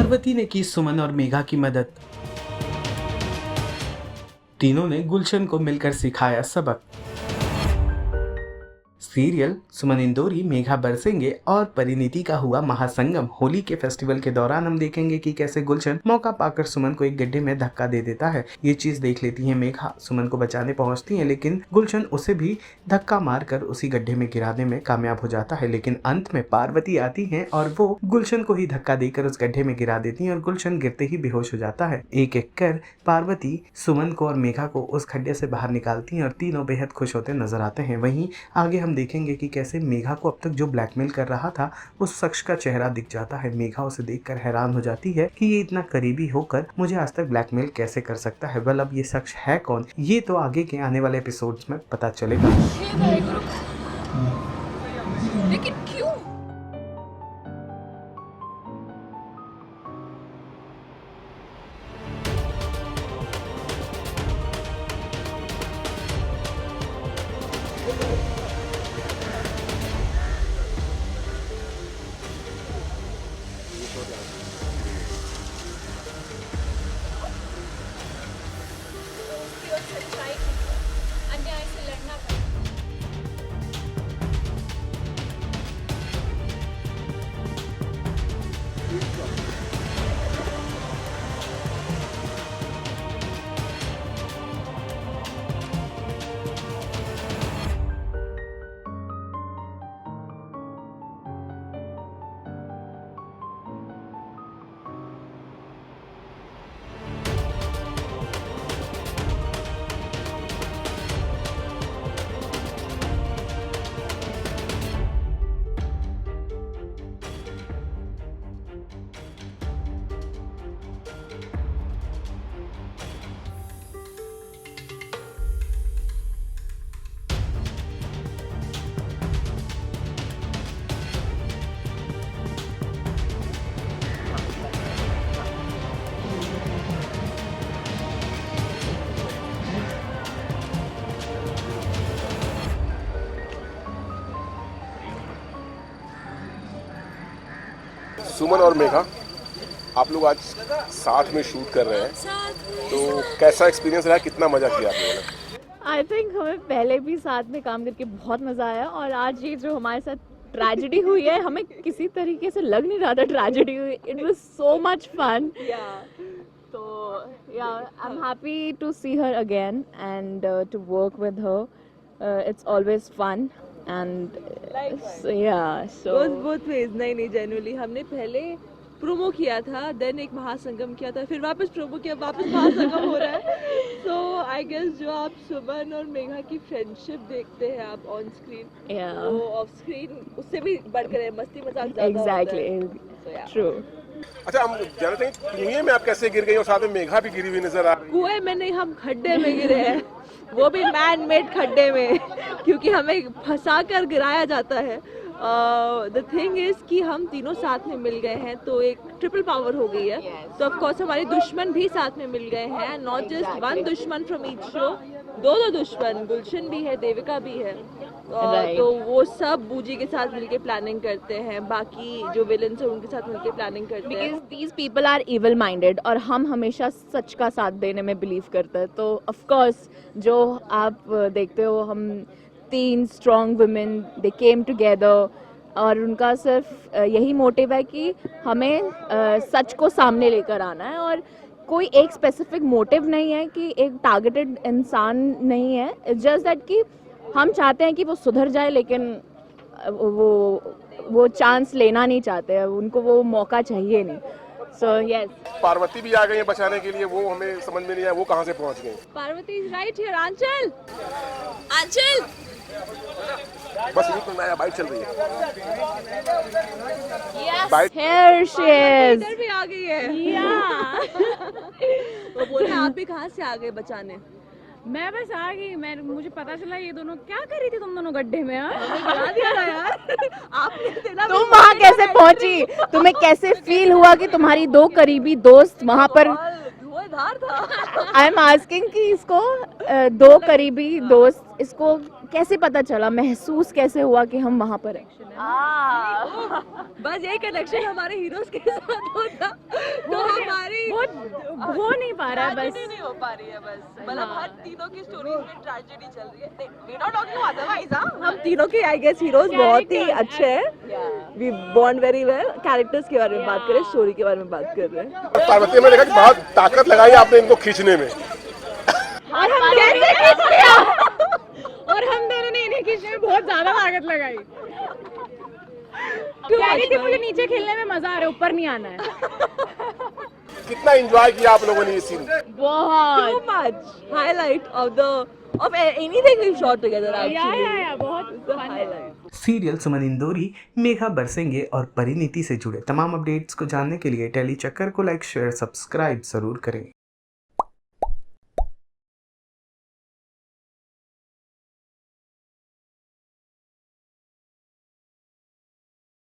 पार्वती ने की सुमन और मेघा की मदद। तीनों ने गुलशन को मिलकर सिखाया सबक। सीरियल सुमन इंदौरी मेघा बरसेंगे और परिणीति का हुआ महासंगम। होली के फेस्टिवल के दौरान हम देखेंगे कि कैसे गुलशन मौका पाकर सुमन को एक गड्ढे में धक्का दे देता है। ये चीज देख लेती है मेघा, सुमन को बचाने पहुंचती है, लेकिन गुलशन उसे भी धक्का मारकर उसी गड्ढे में गिराने में कामयाब हो जाता है। लेकिन अंत में पार्वती आती है और वो गुलशन को ही धक्का देकर उस गड्ढे में गिरा देती है और गुलशन गिरते ही बेहोश हो जाता है। एक एक कर पार्वती सुमन को और मेघा को उस खड्डे से बाहर निकालती है और तीनों बेहद खुश होते नजर आते हैं। वहीं आगे हम देखेंगे कि कैसे मेघा को अब तक जो ब्लैकमेल कर रहा था उस शख्स का चेहरा दिख जाता है। मेघा उसे देखकर हैरान हो जाती है कि ये इतना करीबी होकर मुझे आज तक ब्लैकमेल कैसे कर सकता है। वेल, अब ये शख्स है कौन, ये तो आगे के आने वाले एपिसोड्स में पता चलेगा। लेकिन क्यों? अन्याय से लड़ना पड़ा। सुमन और मेघा, आप लोग आज साथ में शूट कर रहे हैं, तो कैसा एक्सपीरियंस रहा, कितना मजा किया आप लोगों ने? आई थिंक हमें पहले भी साथ में काम करके बहुत मज़ा आया और आज ये जो हमारे साथ ट्रेजेडी हुई है, हमें किसी तरीके से लग नहीं रहा था ट्रेजेडी हुई। It was so much fun. तो yeah I am happy to see her again and to work with her. It's always fun and yeah so both ways। नहीं जेन्युइनली हमने पहले प्रोमो किया था, देन एक महासंगम किया था, फिर वापस प्रोमो किया, वापस महासंगम हो रहा है। सो आई गेस जो आप सुमन और मेघा की फ्रेंडशिप देखते हैं आप ऑन स्क्रीन, वो ऑफ स्क्रीन उससे भी बढ़कर है, मस्ती मजाक ज्यादा एग्जैक्टली ट्रू। अच्छा, हम जानते हैं कुएं में आप कैसे गिर गई और साथ में मेघा भी गिरी हुई नजर आ रही है। कुएं में नहीं, हम खड्डे में गिरे हैं, वो भी मैन मेड खड्डे में, क्योंकि हमें फंसा कर गिराया जाता है। द थिंग इज कि हम तीनों साथ में मिल गए हैं तो एक ट्रिपल पावर हो गई है। तो ऑफ कोर्स हमारे दुश्मन भी साथ में मिल गए हैं, नॉट जस्ट वन दुश्मन फ्रॉम ईच शो, दो दुश्मन, गुलशन भी है, देविका भी है। तो वो सब बूजी के साथ मिलके प्लानिंग करते हैं, बाकी जो विलेंस हैं उनके साथ मिलके प्लानिंग करते हैं। Because these people are evil minded और हम हमेशा सच का साथ देने में बिलीव करते हैं। तो ऑफ कोर्स जो आप देखते हो, हम 3 स्ट्रॉन्ग वुमेन, दे केम टुगेदर और उनका सिर्फ यही मोटिव है कि हमें सच को सामने लेकर आना है और कोई एक स्पेसिफिक मोटिव नहीं है कि एक टारगेटेड इंसान नहीं है। इट्स जस्ट दैट कि हम चाहते हैं कि वो सुधर जाए, लेकिन वो चांस लेना नहीं चाहते हैं, उनको वो मौका चाहिए नहीं। सो यस, पार्वती भी आ गई है बचाने के लिए, वो हमें समझ में नहीं आया वो कहाँ से पहुँच गई। Parvati is right here. Anchal, बस यही तो नया बाइक चल रही है। here she is। इधर भी आ गई है। वो बोले आप भी कहाँ से आ गए बचाने? मैं बस आ गई, मुझे पता चला ये दोनों क्या कर रही थी तुम दोनों गड्ढे में। बता दिया ना यार। आपने देना तुम वहाँ कैसे पहुँची? तुम्हें कैसे फील हुआ कि तुम्हारी 2 करीबी दोस्त वहाँ पर? धुआंधार था। आई एम आस्किंग कि इसको 2 करीबी दोस्त, इसको कैसे पता चला, महसूस कैसे हुआ कि हम वहाँ पर हैं? बस यही कनेक्शन हमारे हीरोज के साथ होता तो हमारी वो हो नहीं पा रहा है बस। ट्रेजेडी नहीं हो पा रही है बस। मतलब हर तीनों की स्टोरीज में ट्रेजेडी चल रही है। We not talking otherwise. हम तीनों के आई गेस हीरोज बहुत ही अच्छे हैं। We bond very well. Characters के बारे में बात करें, स्टोरी के बारे में बात कर रहे हैं। पार्वती में देखा कि बहुत ताकत लगाई आपने इनको खींचने में। और हम कैसे खींच लिया और हम दोनों ने इन्हें खींचने में बहुत ज्यादा ताकत लगाई। कह रही थी मुझे नीचे खेलने में मजा आ रहा है, ऊपर नहीं आना है। कितना एंजॉय किया आप लोगों ने ये सीन? बहुत Too much highlight of anything we've shot together actually. या बहुत It's the highlight. सीरियल सुमन इंदौरी, मेघा बरसेंगे और परिणीति से जुड़े तमाम अपडेट्स को जानने के लिए टेली चक्कर को लाइक, शेयर, सब्सक्राइब जरूर करें।